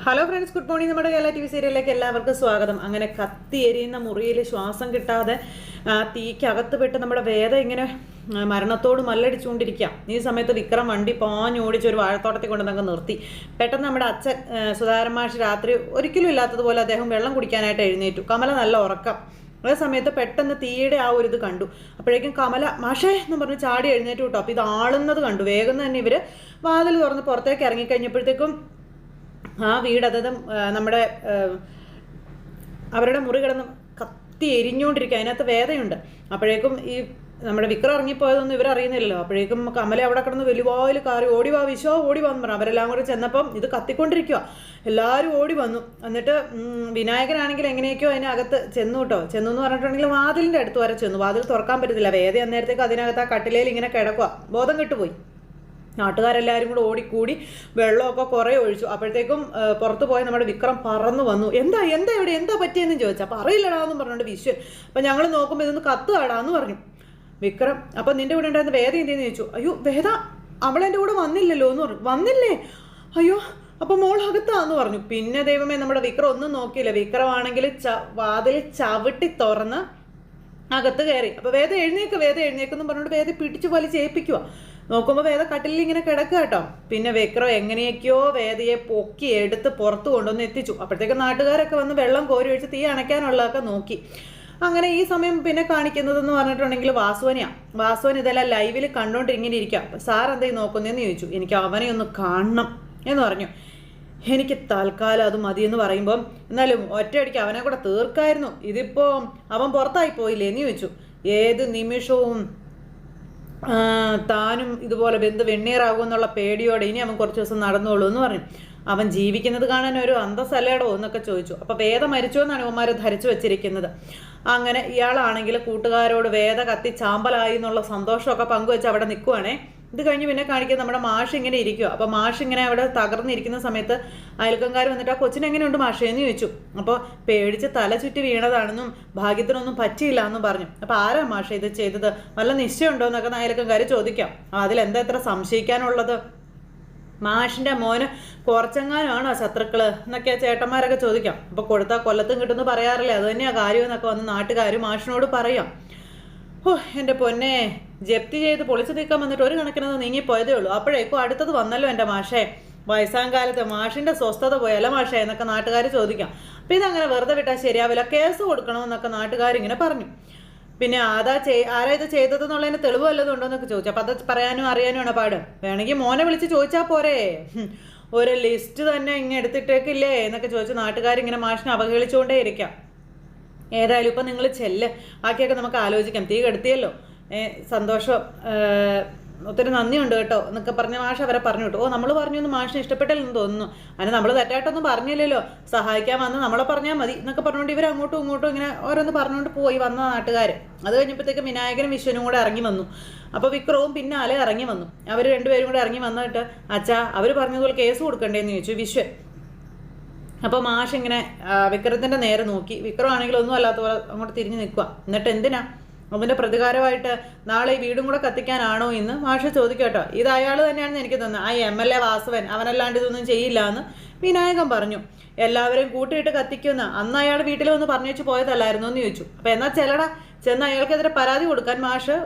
Hello friends, good morning. നമ്മുടെ Kerala TV സീരിയലിലേക്ക് എല്ലാവർക്കും സ്വാഗതം. അങ്ങനെ കത്തി എരിയുന്ന മുറിയിൽ ശ്വാസം കിട്ടാതെ തീക്കകത്ത് പെട്ട് നമ്മുടെ വേദ ഇങ്ങനെ മരണത്തോട് മല്ലടിച്ചുകൊണ്ടിരിക്കുക. ഈ സമയത്ത് വിക്രം വണ്ടി പാഞ്ഞോടിച്ച് ഒരു വാഴത്തോട്ടത്തിൽ കൊണ്ടുവന്നങ്ങ് നിർത്തി. പെട്ടെന്ന് നമ്മുടെ അച്ഛൻ സുധാകരൻ മാഷ് രാത്രി ഒരിക്കലും ഇല്ലാത്തതുപോലെ അദ്ദേഹം വെള്ളം കുടിക്കാനായിട്ട് എഴുന്നേറ്റു. കമല നല്ല ഉറക്കം. അതേ സമയത്ത് പെട്ടെന്ന് തീയുടെ ആ ഒരു ഇത് കണ്ടു. അപ്പോഴേക്കും കമല മാഷേ എന്ന് പറഞ്ഞ് ചാടി എഴുന്നേറ്റ് വിട്ടു. അപ്പോൾ ഇത് ആളുന്നത് കണ്ടു. വേഗം തന്നെ ഇവർ വാതിൽ തുറന്ന് പുറത്തേക്ക് ഇറങ്ങിക്കഴിഞ്ഞപ്പോഴത്തേക്കും ആ വീട്, അതായത് നമ്മുടെ അവരുടെ മുറി കിടന്ന് കത്തി എരിഞ്ഞുകൊണ്ടിരിക്കുക. അതിനകത്ത് വേദയുണ്ട്. അപ്പോഴേക്കും ഈ നമ്മുടെ വിക്രം ഇറങ്ങിപ്പോയതൊന്നും ഇവരറിയുന്നില്ലല്ലോ. അപ്പോഴേക്കും കമല അവിടെ കിടന്ന് വലിയ കാറി ഓടി വാ വിശോ ഓടി വന്നു പറഞ്ഞു. അവരെല്ലാം കൂടെ ചെന്നപ്പം ഇത് കത്തിക്കൊണ്ടിരിക്കുക. എല്ലാവരും ഓടി വന്നു. എന്നിട്ട് വിനായകനാണെങ്കിൽ എങ്ങനെയൊക്കെയോ അതിനകത്ത് ചെന്നു എന്ന് പറഞ്ഞിട്ടുണ്ടെങ്കിൽ വാതിലിൻ്റെ അടുത്ത് വരെ ചെന്നു. വാതിൽ തുറക്കാൻ പറ്റത്തില്ല. വേദ അന്നേരത്തേക്ക് അതിനകത്ത് ആ കട്ടിലയിൽ ഇങ്ങനെ കിടക്കുക. ബോധം കെട്ടുപോയി. നാട്ടുകാരെല്ലാവരും കൂടെ ഓടിക്കൂടി വെള്ളമൊക്കെ കുറേ ഒഴിച്ചു. അപ്പോഴത്തേക്കും പുറത്തു പോയി നമ്മുടെ വിക്രം പറന്നു വന്നു. എന്താ ഇവിടെ എന്താ പറ്റിയെന്ന് ചോദിച്ചു. അപ്പോൾ അറിയില്ലടാന്ന് പറഞ്ഞുകൊണ്ട് വിശ്വൻ. അപ്പം ഞങ്ങൾ നോക്കുമ്പോൾ ഇതൊന്ന് കത്തുകാടാന്ന് പറഞ്ഞു വിക്രം. അപ്പം നിന്റെ കൂടെ ഉണ്ടായിരുന്ന വേദ എന്തെന്ന് ചോദിച്ചു. അയ്യോ വേദ അവളെൻ്റെ കൂടെ വന്നില്ലല്ലോ എന്ന് പറഞ്ഞു. വന്നില്ലേ? അയ്യോ അപ്പം മോൾ അകത്താന്ന് പറഞ്ഞു. പിന്നെ ദൈവമേ നമ്മുടെ വിക്രം ഒന്നും നോക്കിയില്ല. വിക്രമാണെങ്കിൽ വാതിൽ ചവിട്ടി തുറന്ന് അകത്ത് കയറി. അപ്പോൾ വേദ എഴുന്നേക്കെന്ന് പറഞ്ഞുകൊണ്ട് വേദ പിടിച്ചു വലിച്ചേൽപ്പിക്കുക. നോക്കുമ്പോൾ വേദ കട്ടിലിൽ ഇങ്ങനെ കിടക്കുക കേട്ടോ. പിന്നെ വിക്രം എങ്ങനെയൊക്കെയോ വേദയെ പൊക്കി എടുത്ത് പുറത്ത് കൊണ്ടുവന്ന് എത്തിച്ചു. അപ്പോഴത്തേക്ക് നാട്ടുകാരൊക്കെ വന്ന് വെള്ളം കോരി ഒഴിച്ച് തീ അണയ്ക്കാനുള്ളതൊക്കെ നോക്കി. അങ്ങനെ ഈ സമയം പിന്നെ കാണിക്കുന്നതെന്ന് പറഞ്ഞിട്ടുണ്ടെങ്കിൽ വാസുവൻ ഇതെല്ലാം ലൈവിൽ കണ്ടുകൊണ്ട് ഇങ്ങനെ ഇരിക്കാം. സാർ എന്താ നോക്കുന്നതെന്ന് ചോദിച്ചു. എനിക്ക് അവനെ ഒന്ന് കാണണം എന്ന് പറഞ്ഞു. എനിക്ക് തൽക്കാലം അത് മതിയെന്ന് പറയുമ്പം എന്നാലും ഒറ്റയടിക്ക് അവനെ കൂടെ തീർക്കായിരുന്നു. ഇതിപ്പോൾ അവൻ പുറത്തായി പോയില്ലേ എന്ന് ചോദിച്ചു. ഏത് നിമിഷവും താനും ഇതുപോലെ വെണ്ണീറാകും എന്നുള്ള പേടിയോടെ ഇനി അവൻ കുറച്ച് ദിവസം നടന്നോളൂ എന്ന് പറഞ്ഞു. അവൻ ജീവിക്കുന്നത് കാണാൻ ഒരു അന്തസ്സല്ലേടോ എന്നൊക്കെ ചോദിച്ചു. അപ്പോൾ വേദ മരിച്ചോ എന്നാണ് ഇവന്മാർ ധരിച്ചു വെച്ചിരിക്കുന്നത്. അങ്ങനെ ഇയാളാണെങ്കിൽ കൂട്ടുകാരോട് വേദ കത്തി ചാമ്പലായി എന്നുള്ള സന്തോഷമൊക്കെ പങ്കുവെച്ച് അവിടെ നിൽക്കുവാണേ. ഇത് കഴിഞ്ഞ് പിന്നെ കാണിക്കുന്നത് നമ്മുടെ മാഷ് ഇങ്ങനെ ഇരിക്കുക. അപ്പോൾ മാഷ് ഇങ്ങനെ അവിടെ തകർന്നിരിക്കുന്ന സമയത്ത് അയൽക്കാർ വന്നിട്ട് ആ കൊച്ചിനെങ്ങനെയുണ്ട് മാഷേ എന്ന് ചോദിച്ചു. അപ്പോൾ പേടിച്ച് തല ചുറ്റി വീണതാണെന്നും ഭാഗ്യത്തിനൊന്നും പറ്റിയില്ല എന്നും പറഞ്ഞു. അപ്പോൾ ആരാ മാഷ ഇത് ചെയ്തത്, വല്ല നിശ്ചയമുണ്ടോ എന്നൊക്കെ അയൽക്കാർ ചോദിക്കാം. അതിലെന്താ എത്ര സംശയിക്കാനുള്ളത്? മാഷിൻ്റെ മോന് കുറച്ചെങ്ങാനാണോ ശത്രുക്കള് എന്നൊക്കെ ചേട്ടന്മാരൊക്കെ ചോദിക്കാം. അപ്പോൾ കൊടുത്താൽ കൊല്ലത്തും കിട്ടുമെന്ന് പറയാറില്ലേ, അത് തന്നെയാണ് കാര്യമെന്നൊക്കെ വന്ന് നാട്ടുകാർ മാഷിനോട് പറയാം. ഓ എൻ്റെ പൊന്നെ, ജപ്തി ചെയ്ത് പൊളിച്ചു നീക്കാൻ വന്നിട്ട് ഒരു കണക്കിനത് നീങ്ങിപ്പോയതേ ഉള്ളൂ. അപ്പോഴേക്കും അടുത്തത് വന്നല്ലോ എൻ്റെ മാഷേ. വയസ്സാം കാലത്ത് മാഷിൻ്റെ സ്വസ്ഥത പോയല്ല മാഷേ എന്നൊക്കെ നാട്ടുകാർ ചോദിക്കാം. അപ്പം ഇതങ്ങനെ വെറുതെ വിട്ടാൽ ശരിയാവില്ല, കേസ് കൊടുക്കണമെന്നൊക്കെ നാട്ടുകാരിങ്ങനെ പറഞ്ഞു. പിന്നെ ആരാ ഇത് ചെയ്തതെന്നുള്ളതിന് തെളിവ് വല്ലതും ഉണ്ടോ എന്നൊക്കെ ചോദിച്ചു. അപ്പം അത് പറയാനും അറിയാനുമാണ് പാട്. വേണമെങ്കിൽ മോനെ വിളിച്ച് ചോദിച്ചാൽ പോരേ, ഒരു ലിസ്റ്റ് തന്നെ ഇങ്ങനെ എടുത്തിട്ടേക്കില്ലേ എന്നൊക്കെ ചോദിച്ച് നാട്ടുകാരിങ്ങനെ മാഷിനെ അവഹേളിച്ചുകൊണ്ടേ ഇരിക്കാം. ഏതായാലും ഇപ്പം നിങ്ങൾ ചെല്ല്, ബാക്കിയൊക്കെ നമുക്ക് ആലോചിക്കാം. തീ കെടുത്തിയല്ലോ, സന്തോഷം, ഒത്തിരി നന്ദിയുണ്ട് കേട്ടോ എന്നൊക്കെ പറഞ്ഞ മാഷ് അവരെ പറഞ്ഞു വിട്ടു. നമ്മൾ പറഞ്ഞൊന്നും മാഷിന് ഇഷ്ടപ്പെട്ടില്ലെന്ന് തോന്നുന്നു. അതിന് നമ്മൾ തെറ്റായിട്ടൊന്നും പറഞ്ഞില്ലല്ലോ, സഹായിക്കാൻ വന്ന് നമ്മളെ പറഞ്ഞാൽ മതി എന്നൊക്കെ പറഞ്ഞുകൊണ്ട് ഇവർ അങ്ങോട്ടും ഇങ്ങോട്ടും ഇങ്ങനെ ഓരോന്ന് പറഞ്ഞുകൊണ്ട് പോയി വന്ന നാട്ടുകാർ. അത് കഴിഞ്ഞപ്പോഴത്തേക്ക് വിനായകനും വിശ്വനും കൂടെ ഇറങ്ങി വന്നു. അപ്പോൾ വിക്രവും പിന്നാലെ ഇറങ്ങി വന്നു. അവർ രണ്ടുപേരും കൂടെ ഇറങ്ങി വന്നിട്ട് അച്ഛാ അവർ പറഞ്ഞതുപോലെ കേസ് കൊടുക്കണ്ടേന്ന് ചോദിച്ചു വിശ്വൻ. അപ്പോൾ മാഷ് ഇങ്ങനെ വിക്രത്തിൻ്റെ നേരെ നോക്കി. വിക്രമാണെങ്കിൽ ഒന്നും അല്ലാത്ത പോലെ അങ്ങോട്ട് തിരിഞ്ഞ് നിൽക്കുക. എന്നിട്ട് എന്തിനാ അവൻ്റെ പ്രതികാരമായിട്ട് നാളെ ഈ വീടും കൂടെ കത്തിക്കാനാണോ എന്ന് മാഷ് ചോദിക്കട്ടോ. ഇത് അയാൾ തന്നെയാണെന്ന് എനിക്ക് തോന്നുന്നത്. ആ MLA വാസവൻ, അവനല്ലാണ്ട് ഇതൊന്നും ചെയ്യില്ല എന്ന് വിനായകൻ പറഞ്ഞു. എല്ലാവരും കൂട്ടിയിട്ട് കത്തിക്കുന്ന അന്ന് അയാൾ വീട്ടിൽ വന്ന് പറഞ്ഞു വെച്ച് പോയതല്ലായിരുന്നു എന്ന് ചോദിച്ചു. അപ്പം എന്നാൽ ചെന്ന് അയാൾക്കെതിരെ പരാതി കൊടുക്കാൻ മാഷ്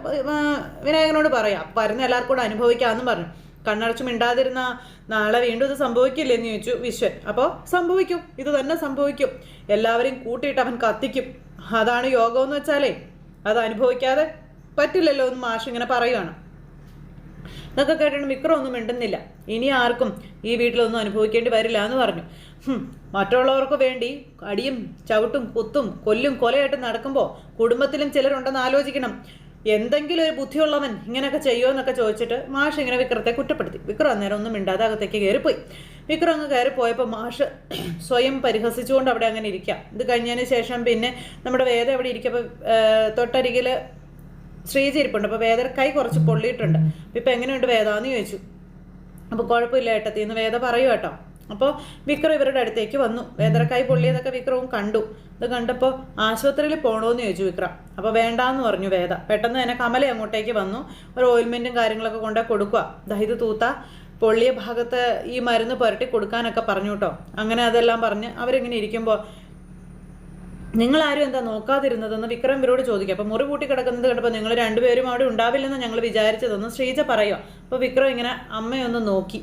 വിനായകനോട് പറയാം. വരുന്ന എല്ലാവർക്കും കൂടെ അനുഭവിക്കാമെന്നും പറഞ്ഞു. കണ്ണടച്ചു മിണ്ടാതിരുന്ന നാളെ വീണ്ടും ഇത് സംഭവിക്കില്ലേ എന്ന് ചോദിച്ചു വിശ്വൻ. അപ്പോൾ സംഭവിക്കും, ഇത് തന്നെ സംഭവിക്കും. എല്ലാവരെയും കൂട്ടിയിട്ട് അവൻ കത്തിക്കും. അതാണ് യോഗം എന്ന് വെച്ചാലേ, അത് അനുഭവിക്കാതെ പറ്റില്ലല്ലോ എന്ന് മാഷ് ഇങ്ങനെ പറയുകയാണ്. ഇതൊക്കെ കേട്ടിട്ട് വിക്രം ഒന്നും മിണ്ടുന്നില്ല. ഇനി ആർക്കും ഈ വീട്ടിലൊന്നും അനുഭവിക്കേണ്ടി വരില്ല എന്ന് പറഞ്ഞു. മറ്റുള്ളവർക്ക് വേണ്ടി അടിയും ചവിട്ടും കുത്തും കൊല്ലും കൊലയായിട്ട് നടക്കുമ്പോൾ കുടുംബത്തിലും ചിലരുണ്ടെന്ന് ആലോചിക്കണം. എന്തെങ്കിലും ഒരു ബുദ്ധിയുള്ളവൻ ഇങ്ങനെയൊക്കെ ചെയ്യുമോ എന്നൊക്കെ ചോദിച്ചിട്ട് മാഷ് ഇങ്ങനെ വിക്രത്തെ കുറ്റപ്പെടുത്തി. വിക്രം അന്നേരം ഒന്നും മിണ്ടാതെ അകത്തേക്ക് കയറിപ്പോയി. വിക്രം അങ്ങ് കയറിപ്പോയപ്പോൾ മാഷ് സ്വയം പരിഹസിച്ചുകൊണ്ട് അവിടെ അങ്ങനെ ഇരിക്കാം. ഇത് കഴിഞ്ഞതിന് ശേഷം പിന്നെ നമ്മുടെ വേദ അവിടെ ഇരിക്കുമ്പോൾ തൊട്ടരികിൽ ശ്രീജി ഇരിപ്പുണ്ട്. അപ്പോൾ വേദ കൈ കുറച്ച് പൊള്ളിയിട്ടുണ്ട്. ഇപ്പം എങ്ങനെയുണ്ട് വേദ എന്ന് ചോദിച്ചു. അപ്പോൾ കുഴപ്പമില്ല ഏട്ടത്തി എന്ന് വേദ പറയൂ കേട്ടോ. അപ്പോൾ വിക്രം ഇവരുടെ അടുത്തേക്ക് വന്നു. വേദന കൈ പൊള്ളിയതൊക്കെ വിക്രവും കണ്ടു. ഇത് കണ്ടപ്പോൾ ആശുപത്രിയിൽ പോകണമെന്ന് ചോദിച്ചു വിക്രം. അപ്പോൾ വേണ്ടാന്ന് പറഞ്ഞു വേദ. പെട്ടെന്ന് തന്നെ കമല അങ്ങോട്ടേക്ക് വന്നു. ഒരു ഓയിൽമെൻറ്റും കാര്യങ്ങളൊക്കെ കൊണ്ടുപോയി കൊടുക്കുക. ഇത് തൂത്ത പൊള്ളിയ ഭാഗത്ത് ഈ മരുന്ന് പുരട്ടി കൊടുക്കാനൊക്കെ പറഞ്ഞു കേട്ടോ. അങ്ങനെ അതെല്ലാം പറഞ്ഞ് അവരിങ്ങനെ ഇരിക്കുമ്പോൾ നിങ്ങളാരും എന്താ നോക്കാതിരുന്നതെന്ന് വിക്രം ഇവരോട് ചോദിക്കുക. അപ്പോൾ മുറി കൂട്ടി കിടക്കുന്നത് കണ്ടപ്പോൾ നിങ്ങൾ രണ്ടുപേരും അവിടെ ഉണ്ടാവില്ലെന്ന് ഞങ്ങൾ വിചാരിച്ചതെന്ന് ശ്രീജ പറയുക. അപ്പോൾ വിക്രം ഇങ്ങനെ അമ്മയൊന്ന് നോക്കി.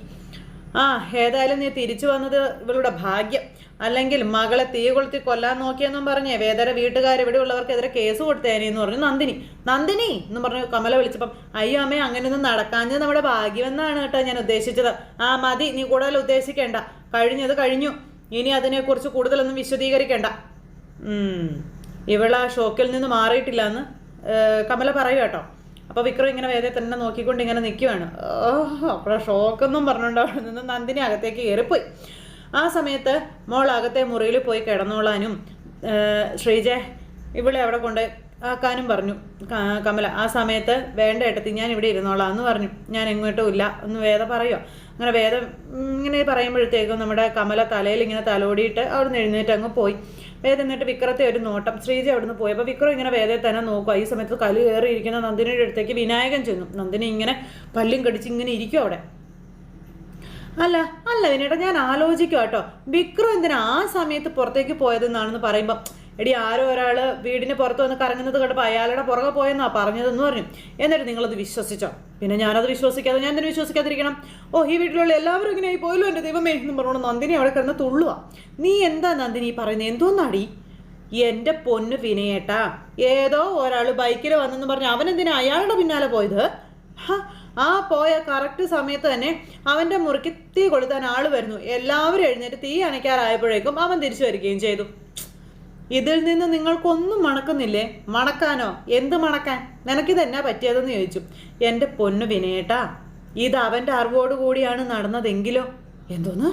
ഏതായാലും നീ തിരിച്ചു വന്നത് ഇവളുടെ ഭാഗ്യം, അല്ലെങ്കിൽ മകളെ തീ കൊളുത്തി കൊല്ലാൻ നോക്കിയെന്നും പറഞ്ഞേ വേദര വീട്ടുകാർ ഇവിടെ ഉള്ളവർക്കെതിരെ കേസ് കൊടുത്തേനെന്ന് പറഞ്ഞു നന്ദിനി എന്ന് പറഞ്ഞു കമല വിളിച്ചപ്പം അയ്യോ അമ്മേ അങ്ങനെയൊന്നും നടക്കാഞ്ഞത് നമ്മുടെ ഭാഗ്യമെന്നാണ് കേട്ടോ ഞാൻ ഉദ്ദേശിച്ചത്. മതി, നീ കൂടുതൽ ഉദ്ദേശിക്കേണ്ട, കഴിഞ്ഞത് കഴിഞ്ഞു, ഇനി അതിനെക്കുറിച്ച് കൂടുതലൊന്നും വിശദീകരിക്കേണ്ട. ഇവളാ ഷോക്കിൽ നിന്ന് മാറിയിട്ടില്ല എന്ന് കമല പറയുക കേട്ടോ. അപ്പോൾ വിക്രം ഇങ്ങനെ വേദയെ തന്നെ നോക്കിക്കൊണ്ട് ഇങ്ങനെ നിൽക്കുവാണ്. അപ്പോൾ ഷോക്കെന്നും പറഞ്ഞുകൊണ്ട് അവിടെ നിന്ന് നന്ദിനി അകത്തേക്ക് കയറിപ്പോയി. ആ സമയത്ത് മോൾ അകത്തെ മുറിയിൽ പോയി കിടന്നോളാനും ശ്രീജ ഇവളെ അവിടെ കൊണ്ട് ആക്കാനും പറഞ്ഞു കമല. ആ സമയത്ത് വേണ്ട ഏട്ടത്തി ഞാൻ ഇവിടെ ഇരുന്നോളാം എന്ന് പറഞ്ഞു. ഞാൻ എങ്ങോട്ടും ഇല്ല എന്ന് വേദ പറയുക. അങ്ങനെ വേദ ഇങ്ങനെ പറയുമ്പോഴത്തേക്കും നമ്മുടെ കമല തലയിൽ ഇങ്ങനെ തലോടിയിട്ട് അവിടെ നിന്ന് എഴുന്നേറ്റ് അങ്ങ് പോയി. വേദ എന്നിട്ട് വിക്രത്തെ ഒരു നോട്ടം. ശ്രീജ അവിടെ നിന്ന് പോയി. അപ്പോൾ വിക്രം ഇങ്ങനെ വേദയെ തന്നെ നോക്കുക. ഈ സമയത്ത് കല്ല് കയറിയിരിക്കുന്ന നന്ദിനിയുടെ അടുത്തേക്ക് വിനായകൻ ചെന്നു. നന്ദിനി ഇങ്ങനെ പല്ലും കടിച്ച് ഇങ്ങനെ ഇരിക്കും അവിടെ. അല്ല വിനേട്ടാ ഞാൻ ആലോചിക്കുക കേട്ടോ, വിക്രം എന്തിനാ ആ സമയത്ത് പുറത്തേക്ക് പോയതെന്നാണെന്ന് പറയുമ്പോൾ എടി ആരോ ഒരാൾ വീടിന് പുറത്ത് വന്ന് കറങ്ങുന്നത് കണ്ടപ്പോൾ അയാളുടെ പുറകെ പോയെന്നാ പറഞ്ഞതെന്ന് പറഞ്ഞു. എന്നിട്ട് നിങ്ങളത് വിശ്വസിച്ചോ? പിന്നെ ഞാനത് വിശ്വസിക്കാതെ ഞാൻ തന്നെ വിശ്വസിക്കാതിരിക്കണം? ഈ വീട്ടിലുള്ള എല്ലാവരും ഇങ്ങനെ ആയി പോയല്ലോ എൻ്റെ ദൈവമേ എന്നും പറഞ്ഞോണ്ട് നന്ദിനി അവിടെ കിടന്ന് തുള്ളുക. നീ എന്താ നന്ദിനി പറയുന്നത്? എന്തോന്നാടി? എൻ്റെ പൊന്നു വിനയേട്ടാ, ഏതോ ഒരാൾ ബൈക്കിൽ വന്നെന്ന് പറഞ്ഞ് അവനെന്തിനാ അയാളുടെ പിന്നാലെ പോയത്? പോയ കറക്റ്റ് സമയത്ത് തന്നെ അവൻ്റെ മുറിക്ക് തീ കൊളുത്താൻ ആൾ വരുന്നു. എല്ലാവരും എഴുന്നേറ്റ് തീ അണയ്ക്കാറായപ്പോഴേക്കും അവൻ തിരിച്ചു വരികയും ചെയ്തു. ഇതിൽ നിന്ന് നിങ്ങൾക്കൊന്നും മണക്കുന്നില്ലേ? മണക്കാനോ? എന്ത് മണക്കാൻ? നിനക്കിത് എന്നാ പറ്റിയതെന്ന് ചോദിച്ചു. എൻ്റെ പൊന്നു വിനയേട്ടാ, ഇത് അവൻ്റെ അറിവോടുകൂടിയാണ് നടന്നതെങ്കിലോ? എന്തോന്ന്?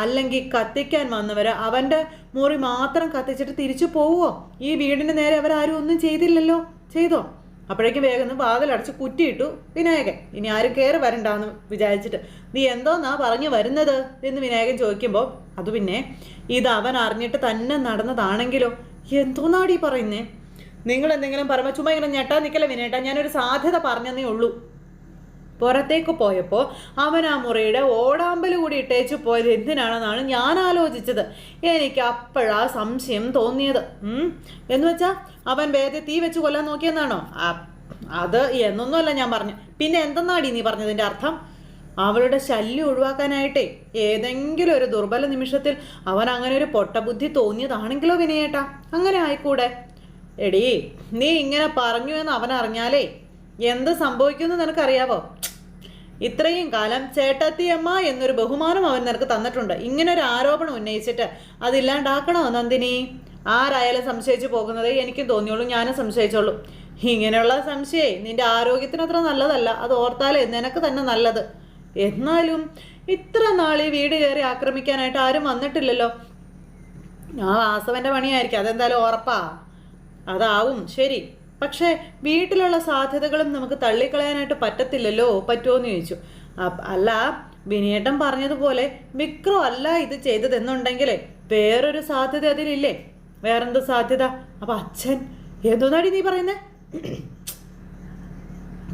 അല്ലെങ്കിൽ കത്തിക്കാൻ വന്നവര് അവൻ്റെ മുറി മാത്രം കത്തിച്ചിട്ട് തിരിച്ചു പോവുമോ? ഈ വീടിന് നേരെ അവരാരും ഒന്നും ചെയ്തില്ലല്ലോ. ചെയ്തോ? അപ്പോഴേക്കും വേഗം വാതിലടച്ച് കുറ്റിയിട്ടു വിനായകൻ. ഇനി ആരും കയറി വരണ്ടാന്ന് വിചാരിച്ചിട്ട്. നീ എന്തോന്നാ പറഞ്ഞു വരുന്നത് എന്ന് വിനായകൻ ചോദിക്കുമ്പോൾ അത് പിന്നെ ഇത് അവൻ അറിഞ്ഞിട്ട് തന്നെ നടന്നതാണെങ്കിലോ? എന്തോന്നാടി പറയുന്നേ? നിങ്ങൾ എന്തെങ്കിലും പറയുമ്പോൾ ചുമ്മാ ഇങ്ങനെ ഞെട്ടാ നിൽക്കല്ലേ വിനേട്ടാ, ഞാനൊരു സാധ്യത പറഞ്ഞതേ ഉള്ളൂ. പുറത്തേക്ക് പോയപ്പോൾ അവൻ ആ മുറിയുടെ ഓടാമ്പൽ കൂടി ഇട്ടേച്ച് പോയത് എന്തിനാണെന്നാണ് ഞാൻ ആലോചിച്ചത്. എനിക്ക് അപ്പോഴാ സംശയം തോന്നിയത്. എന്ന് വെച്ചാൽ അവൻ വേദയെ തീ വെച്ച് കൊല്ലാൻ നോക്കിയെന്നാണോ? അത് എന്നൊന്നുമല്ല ഞാൻ പറഞ്ഞു. പിന്നെ എന്തെന്നാടി നീ പറഞ്ഞതിൻ്റെ അർത്ഥം? അവളുടെ ശല്യം ഒഴിവാക്കാനായിട്ടേ ഏതെങ്കിലും ഒരു ദുർബല നിമിഷത്തിൽ അവൻ അങ്ങനെ ഒരു പൊട്ടബുദ്ധി തോന്നിയതാണെങ്കിലോ വിനയേട്ടാ? അങ്ങനെ ആയിക്കൂടെ? എടീ, നീ ഇങ്ങനെ പറഞ്ഞു എന്ന് അവൻ അറിഞ്ഞാലേ എന്ത് സംഭവിക്കുമെന്ന് നിനക്കറിയാവോ? ഇത്രയും കാലം ചേട്ടത്തിയമ്മ എന്നൊരു ബഹുമാനം അവൻ നിനക്ക് തന്നിട്ടുണ്ട്. ഇങ്ങനൊരു ആരോപണം ഉന്നയിച്ചിട്ട് അതില്ലാണ്ടാക്കണോ നന്ദിനി? ആരായാലും സംശയിച്ചു പോകുന്നതേ എനിക്കും തോന്നിയുള്ളൂ, ഞാനും സംശയിച്ചോളൂ. ഇങ്ങനെയുള്ള സംശയേ നിന്റെ ആരോഗ്യത്തിന് അത്ര നല്ലതല്ല. അത് ഓർത്താലേ നിനക്ക് തന്നെ നല്ലത്. എന്നാലും ഇത്ര നാൾ ഈ വീട് കയറി ആക്രമിക്കാനായിട്ട് ആരും വന്നിട്ടില്ലല്ലോ. വാസവന്റെ പണിയായിരിക്കും, അതെന്തായാലും ഉറപ്പാ. അതാവും ശരി. പക്ഷേ വീട്ടിലുള്ള സാധ്യതകളും നമുക്ക് തള്ളിക്കളയാനായിട്ട് പറ്റത്തില്ലല്ലോ. പറ്റുമോയെന്ന് ചോദിച്ചു. അല്ല, വിനയേട്ടൻ പറഞ്ഞതുപോലെ വിക്രം അല്ല ഇത് ചെയ്തതെന്നുണ്ടെങ്കിൽ വേറൊരു സാധ്യത അതിലില്ലേ? വേറെന്ത് സാധ്യത? അപ്പം അച്ഛൻ എന്തോന്നാടി നീ പറയുന്നേ?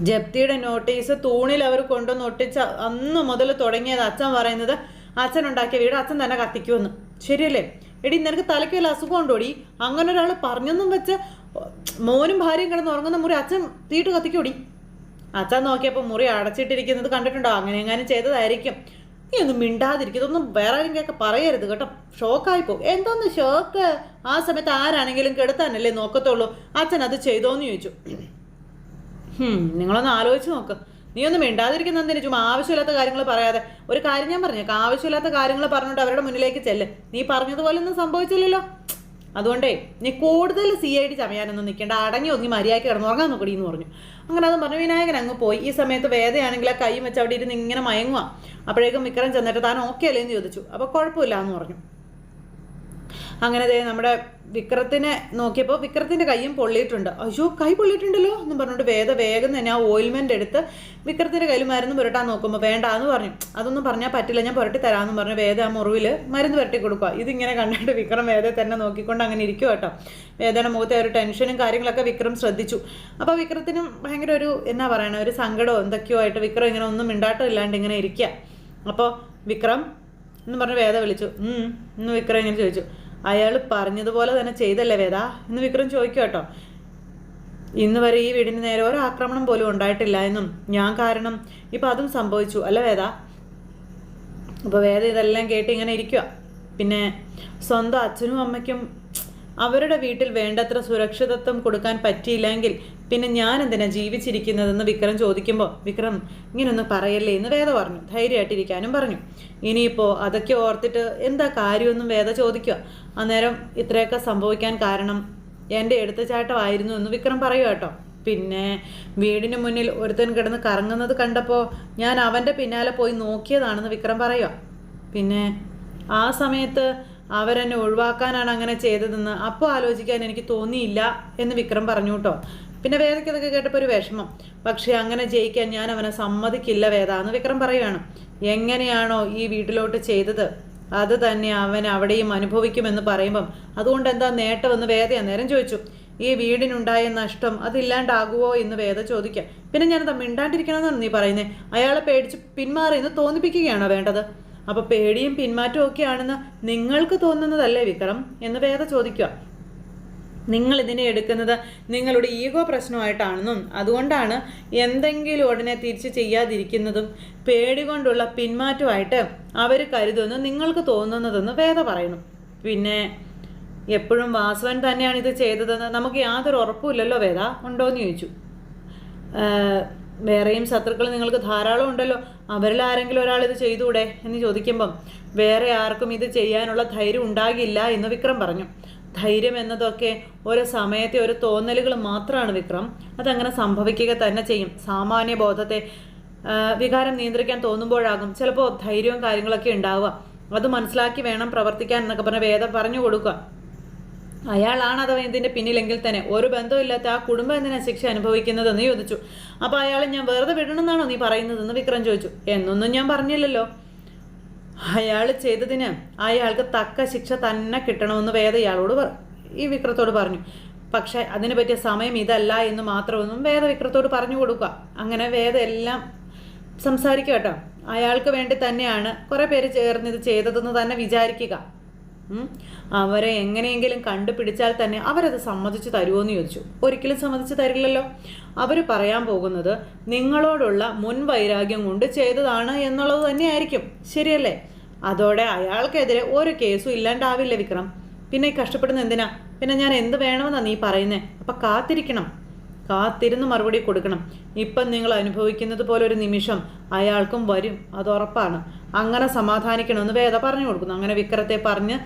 ജപ്തിയുടെ നോട്ടീസ് തൂണിൽ അവർ കൊണ്ടുവന്ന് ഒട്ടിച്ച അന്ന് മുതൽ തുടങ്ങിയത് അച്ഛൻ പറയുന്നത് അച്ഛൻ ഉണ്ടാക്കിയ വീട് അച്ഛൻ തന്നെ കത്തിക്കുമെന്ന്. ശരിയല്ലേ? എടി, നിനക്ക് തലയ്ക്ക് വല്ല അസുഖം ഉണ്ടോടി? അങ്ങനെ ഒരാൾ പറഞ്ഞെന്നും വെച്ച് മോനും ഭാര്യയും കിടന്ന് ഉറങ്ങുന്ന മുറി അച്ഛൻ തീട്ട് കത്തിക്കൂടി? അച്ഛൻ നോക്കിയപ്പോൾ മുറി അടച്ചിട്ടിരിക്കുന്നത് കണ്ടിട്ടുണ്ടോ? അങ്ങനെ എങ്ങാനും ചെയ്തതായിരിക്കും. നീ ഒന്നും മിണ്ടാതിരിക്കും. ഇതൊന്നും വേറെ ആരെങ്കിലൊക്കെ പറയരുത് കേട്ടോ, ഷോക്കായിപ്പോ. എന്തോന്ന് ഷോക്ക്? ആ സമയത്ത് ആരാണെങ്കിലും കെടുത്താനല്ലേ നോക്കത്തുള്ളൂ. അച്ഛൻ അത് ചെയ്തോന്ന് ചോദിച്ചു. നിങ്ങളൊന്ന് ആലോചിച്ച് നോക്ക്. നീ ഒന്നും മിണ്ടാതിരിക്കുന്നതിന് ചുമ്മാ ആവശ്യമില്ലാത്ത കാര്യങ്ങൾ പറയാതെ. ഒരു കാര്യം ഞാൻ പറഞ്ഞേക്കാം, ആവശ്യമില്ലാത്ത കാര്യങ്ങൾ പറഞ്ഞിട്ട് അവരുടെ മുന്നിലേക്ക് ചെല്ല്. നീ പറഞ്ഞതുപോലെ ഒന്നും സംഭവിച്ചില്ലല്ലോ. അതുകൊണ്ടേ നീ കൂടുതൽ CID ചമയാനൊന്നും നിൽക്കേണ്ട, അടങ്ങി ഒന്നി മര്യാദയ്ക്ക് കിടന്നുറങ്ങാൻ നോക്കടി എന്ന് പറഞ്ഞു. അങ്ങനെ അതും പറഞ്ഞു വിനായകൻ അങ്ങ് പോയി. ഈ സമയത്ത് വേദയാണെങ്കിൽ ആ കൈ വെച്ച് അവിടെ ഇരുന്ന് ഇങ്ങനെ മയങ്ങുക. അപ്പോഴേക്കും വിക്രം ചെന്നിട്ട് താൻ ഓക്കെ അല്ലേ എന്ന് ചോദിച്ചു. അപ്പോൾ കുഴപ്പമില്ല എന്ന് പറഞ്ഞു. അങ്ങനെ ദേ നമ്മുടെ വിക്രത്തിനെ നോക്കിയപ്പോൾ വിക്രത്തിൻ്റെ കൈയും പൊള്ളിയിട്ടുണ്ട്. അയ്യോ, കൈ പൊള്ളിയിട്ടുണ്ടല്ലോ എന്നും പറഞ്ഞുകൊണ്ട് വേഗം തന്നെ ആ ഓയിൽമെൻ്റ് എടുത്ത് വിക്രത്തിൻ്റെ കയ്യിൽ മരുന്ന് പുരട്ടാൻ നോക്കുമ്പോൾ വേണ്ട എന്ന് പറഞ്ഞു. അതൊന്നും പറഞ്ഞാൽ പറ്റില്ല, ഞാൻ പുരട്ടി തരാമെന്ന് പറഞ്ഞു വേദ ആ മുറിവിൽ മരുന്ന് പുരട്ടി കൊടുക്കുക. ഇതിങ്ങനെ കണ്ടിട്ട് വിക്രം വേദയെ തന്നെ നോക്കിക്കൊണ്ട് അങ്ങനെ ഇരിക്കും കേട്ടോ. വേദയുടെ മുഖത്തെ ഒരു ടെൻഷനും കാര്യങ്ങളൊക്കെ വിക്രം ശ്രദ്ധിച്ചു. അപ്പോൾ വിക്രത്തിനും ഭയങ്കര ഒരു എന്നാ പറയണ ഒരു സങ്കടമോ എന്തൊക്കെയോ ആയിട്ട് വിക്രം ഇങ്ങനെ ഒന്നും മിണ്ടാട്ടം ഇല്ലാണ്ട് ഇങ്ങനെ ഇരിക്കുക. അപ്പോൾ വിക്രം എന്ന് പറഞ്ഞ് വേദ വിളിച്ചു. എന്ന് വിക്രം ഇങ്ങനെ ചോദിച്ചു. അയാൾ പറഞ്ഞതുപോലെ തന്നെ ചെയ്തല്ലേ വേദ എന്ന് വിക്രം ചോദിക്കും കേട്ടോ. ഇന്ന് വരെ ഈ വീടിന് നേരെ ഒരു ആക്രമണം പോലും ഉണ്ടായിട്ടില്ല എന്നും ഞാൻ കാരണം ഇപ്പം അതും സംഭവിച്ചു അല്ല വേദ. അപ്പോൾ വേദ ഇതെല്ലാം കേട്ട് ഇങ്ങനെ ഇരിക്കുക. പിന്നെ സ്വന്തം അച്ഛനും അമ്മയ്ക്കും അവരുടെ വീട്ടിൽ വേണ്ടത്ര സുരക്ഷിതത്വം കൊടുക്കാൻ പറ്റിയില്ലെങ്കിൽ പിന്നെ ഞാൻ എന്തിനാ ജീവിച്ചിരിക്കുന്നതെന്ന് വിക്രം ചോദിക്കുമ്പോൾ വിക്രം ഇങ്ങനൊന്നും പറയല്ലേ എന്ന് വേദ പറഞ്ഞു. ധൈര്യമായിട്ടിരിക്കാനും പറഞ്ഞു. ഇനിയിപ്പോൾ അതൊക്കെ ഓർത്തിട്ട് എന്താ കാര്യമൊന്നും വേദ ചോദിക്കുക. അന്നേരം ഇത്രയൊക്കെ സംഭവിക്കാൻ കാരണം എൻ്റെ എടുത്തുചാട്ടമായിരുന്നു എന്ന് വിക്രം പറയുക കേട്ടോ. പിന്നെ വീടിന് മുന്നിൽ ഒരുത്തൻ കിടന്ന് കറങ്ങുന്നത് കണ്ടപ്പോൾ ഞാൻ അവൻ്റെ പിന്നാലെ പോയി നോക്കിയതാണെന്ന് വിക്രം പറയുക. പിന്നെ ആ സമയത്ത് അവരെന്നെ ഒഴിവാക്കാനാണ് അങ്ങനെ ചെയ്തതെന്ന് അപ്പോൾ ആലോചിക്കാൻ എനിക്ക് തോന്നിയില്ല എന്ന് വിക്രം പറഞ്ഞു കേട്ടോ. പിന്നെ വേദയ്ക്ക് ഇതൊക്കെ കേട്ടപ്പോൾ ഒരു വിഷമം. പക്ഷേ അങ്ങനെ ജയിക്കാൻ ഞാൻ അവനെ സമ്മതിക്കില്ല വേദ എന്ന് വിക്രം പറയുകയാണ്. എങ്ങനെയാണോ ഈ വീട്ടിലോട്ട് ചെയ്തത് അത് തന്നെ അവൻ അവിടെയും അനുഭവിക്കുമെന്ന് പറയുമ്പം അതുകൊണ്ട് എന്താ നേട്ടമെന്ന് വേദ അന്നേരം ചോദിച്ചു. ഈ വീടിനുണ്ടായ നഷ്ടം അതില്ലാണ്ടാകുമോ എന്ന് വേദ ചോദിക്കാം. പിന്നെ ഞാനെന്താ മിണ്ടാണ്ടിരിക്കണമെന്നാണ് നീ പറയുന്നത്? അയാളെ പേടിച്ച് പിന്മാറി എന്ന് തോന്നിപ്പിക്കുകയാണോ വേണ്ടത്? അപ്പോൾ പേടിയും പിന്മാറ്റവും ഒക്കെയാണെന്ന് നിങ്ങൾക്ക് തോന്നുന്നതല്ലേ വിക്രം എന്ന് വേദ ചോദിക്കുക. നിങ്ങൾ ഇതിനെ എടുക്കുന്നത് നിങ്ങളുടെ ഈഗോ പ്രശ്നമായിട്ടാണെന്നും അതുകൊണ്ടാണ് എന്തെങ്കിലും ഉടനെ തിരിച്ച് ചെയ്യാതിരിക്കുന്നതും പേടി കൊണ്ടുള്ള പിന്മാറ്റമായിട്ട് അവർ കരുതുമെന്ന് നിങ്ങൾക്ക് തോന്നുന്നതെന്ന് വേദ പറയുന്നു. പിന്നെ എപ്പോഴും വാസവൻ തന്നെയാണ് ഇത് ചെയ്തതെന്ന് നമുക്ക് യാതൊരു ഉറപ്പുമില്ലല്ലോ വേദ, ഉണ്ടോയെന്ന് ചോദിച്ചു. വേറെയും ശത്രുക്കൾ നിങ്ങൾക്ക് ധാരാളം ഉണ്ടല്ലോ, അവരിൽ ആരെങ്കിലും ഒരാൾ ഇത് ചെയ്തുകൂടെ എന്ന് ചോദിക്കുമ്പം വേറെ ആർക്കും ഇത് ചെയ്യാനുള്ള ധൈര്യം ഉണ്ടാകില്ല എന്ന് വിക്രം പറഞ്ഞു. ധൈര്യം എന്നതൊക്കെ ഒരു സമയത്തെ ഒരു തോന്നലുകൾ മാത്രമാണ് വിക്രം. അതങ്ങനെ സംഭവിക്കുക തന്നെ ചെയ്യും. സാമാന്യ ബോധത്തെ വികാരം നിയന്ത്രിക്കാൻ തോന്നുമ്പോഴാകും ചിലപ്പോൾ ധൈര്യവും കാര്യങ്ങളൊക്കെ ഉണ്ടാവുക. അത് മനസ്സിലാക്കി വേണം പ്രവർത്തിക്കാൻ എന്നൊക്കെ പറഞ്ഞ വേദം പറഞ്ഞു കൊടുക്കുക. അയാളാണ് അഥവാ ഇതിൻ്റെ പിന്നിലെങ്കിൽ തന്നെ ഒരു ബന്ധമില്ലാത്ത ആ കുടുംബം എന്തിനാ ശിക്ഷ അനുഭവിക്കുന്നതെന്ന് ചോദിച്ചു. അപ്പോൾ അയാളെ ഞാൻ വെറുതെ വിടണമെന്നാണോ നീ പറയുന്നതെന്ന് വിക്രം ചോദിച്ചു. എന്നൊന്നും ഞാൻ പറഞ്ഞില്ലല്ലോ. അയാൾ ചെയ്തതിന് അയാൾക്ക് തക്ക ശിക്ഷ തന്നെ കിട്ടണമെന്ന് വേദ ഇയാളോട് ഈ വിക്രത്തോട് പറഞ്ഞു. പക്ഷെ അതിന് പറ്റിയ സമയം ഇതല്ല എന്ന് മാത്രമൊന്നും വേദ വിക്രത്തോട് പറഞ്ഞു കൊടുക്കുക. അങ്ങനെ വേദ എല്ലാം സംസാരിക്കുക കേട്ടോ. അയാൾക്ക് വേണ്ടി തന്നെയാണ് കുറേ പേര് ചേർന്ന് ഇത് ചെയ്തതെന്ന് തന്നെ വിചാരിക്കുക. അവരെ എങ്ങനെയെങ്കിലും കണ്ടുപിടിച്ചാൽ തന്നെ അവരത് സമ്മതിച്ചു തരുമോ എന്ന് ചോദിച്ചു. ഒരിക്കലും സമ്മതിച്ചു തരില്ലല്ലോ. അവർ പറയാൻ പോകുന്നത് നിങ്ങളോടുള്ള മുൻവൈരാഗ്യം കൊണ്ട് ചെയ്തതാണ് എന്നുള്ളത് തന്നെയായിരിക്കും. ശരിയല്ലേ? അതോടെ അയാൾക്കെതിരെ ഒരു കേസും ഇല്ലാണ്ടാവില്ല വിക്രം. പിന്നെ കഷ്ടപ്പെടുന്ന എന്തിനാ? പിന്നെ ഞാൻ എന്ത് വേണമെന്നാണ് നീ പറയുന്നേ? അപ്പം കാത്തിരിക്കണം, കാത്തിരുന്ന് മറുപടി കൊടുക്കണം. ഇപ്പം നിങ്ങൾ അനുഭവിക്കുന്നത് പോലെ ഒരു നിമിഷം അയാൾക്കും വരും, അത് ഉറപ്പാണ്. അങ്ങനെ സമാധാനിക്കണമെന്ന് വേദ പറഞ്ഞു കൊടുക്കുന്നു. അങ്ങനെ വിക്രത്തെ പറഞ്ഞ്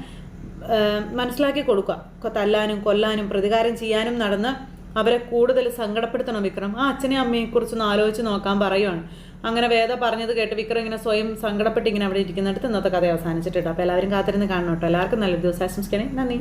മനസ്സിലാക്കി കൊടുക്കുക. തല്ലാനും കൊല്ലാനും പ്രതികാരം ചെയ്യാനും നടന്ന് അവരെ കൂടുതൽ സങ്കടപ്പെടുത്തണം വിക്രം. ആ അച്ഛനെയും അമ്മയെക്കുറിച്ചൊന്ന് ആലോചിച്ച് നോക്കാൻ പറയുവാണ്. അങ്ങനെ വേദ പറഞ്ഞത് കേട്ട് വിക്രം ഇങ്ങനെ സ്വയം സങ്കടപ്പെട്ട് ഇങ്ങനെ അവിടെ ഇരിക്കുന്നിടത്ത് ഇന്നത്തെ കഥ അവസാനിച്ചിട്ടുണ്ട്. അപ്പോൾ എല്ലാവരും കാത്തിരുന്ന് കാണണം കേട്ടോ. എല്ലാവർക്കും നല്ലൊരു ദിവസം ആശംസിക്കണേ. നന്ദി.